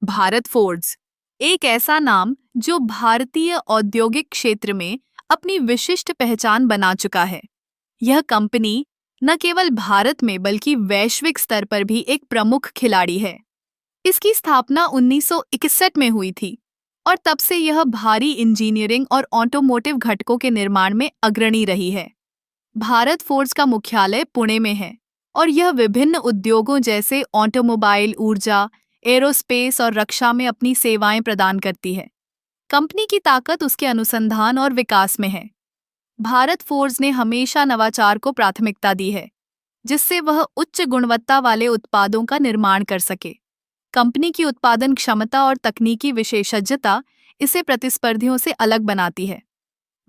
Bharat forge एक ऐसा नाम जो भारतीय औद्योगिक क्षेत्र में अपनी विशिष्ट पहचान बना चुका है। यह कंपनी न केवल भारत में बल्कि वैश्विक स्तर पर भी एक प्रमुख खिलाड़ी है। इसकी स्थापना 1961 में हुई थी और तब से यह भारी इंजीनियरिंग और ऑटोमोटिव घटकों के निर्माण में अग्रणी रही है। भारत फोर्ज का मुख्यालय पुणे में है और यह विभिन्न उद्योगों जैसे ऑटोमोबाइल, ऊर्जा, एरोस्पेस और रक्षा में अपनी सेवाएं प्रदान करती है। कंपनी की ताकत उसके अनुसंधान और विकास में है। भारत फोर्ज ने हमेशा नवाचार को प्राथमिकता दी है, जिससे वह उच्च गुणवत्ता वाले उत्पादों का निर्माण कर सके। कंपनी की उत्पादन क्षमता और तकनीकी विशेषज्ञता इसे प्रतिस्पर्धियों से अलग बनाती है।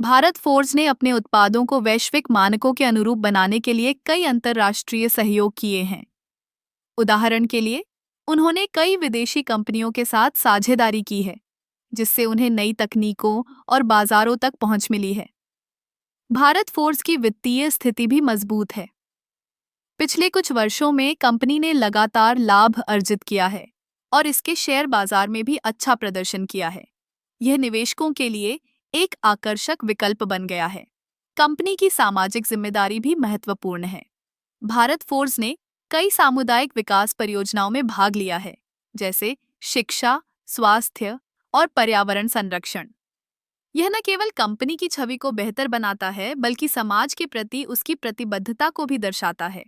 भारत फोर्ज ने अपने उत्पादों को वैश्विक मानकों के अनुरूप बनाने के लिए कई अंतर्राष्ट्रीय सहयोग किए हैं। उदाहरण के लिए, उन्होंने कई विदेशी कंपनियों के साथ साझेदारी की है, जिससे उन्हें नई तकनीकों और बाजारों तक पहुंच मिली है। भारत फोर्ज की वित्तीय स्थिति भी मजबूत है। पिछले कुछ वर्षों में कंपनी ने लगातार लाभ अर्जित किया है और इसके शेयर बाजार में भी अच्छा प्रदर्शन किया है। यह निवेशकों के लिए एक आकर्षक विकल्प बन गया है। कंपनी की सामाजिक जिम्मेदारी भी महत्वपूर्ण है। भारत फोर्ज ने कई सामुदायिक विकास परियोजनाओं में भाग लिया है, जैसे शिक्षा, स्वास्थ्य और पर्यावरण संरक्षण। यह न केवल कंपनी की छवि को बेहतर बनाता है, बल्कि समाज के प्रति उसकी प्रतिबद्धता को भी दर्शाता है।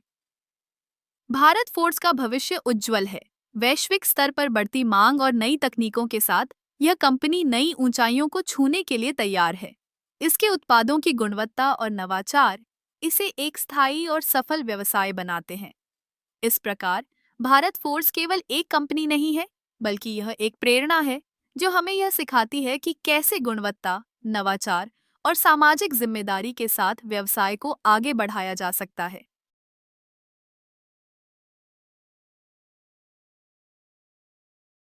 भारत फोर्ज का भविष्य उज्जवल है। वैश्विक स्तर पर बढ़ती मांग और नई तकनीकों के साथ यह कंपनी नई ऊंचाइयों को छूने के लिए तैयार है। इसके उत्पादों की गुणवत्ता और नवाचार इसे एक स्थायी और सफल व्यवसाय बनाते हैं। इस प्रकार भारत फोर्ज केवल एक कंपनी नहीं है, बल्कि यह एक प्रेरणा है जो हमें यह सिखाती है कि कैसे गुणवत्ता, नवाचार और सामाजिक जिम्मेदारी के साथ व्यवसाय को आगे बढ़ाया जा सकता है।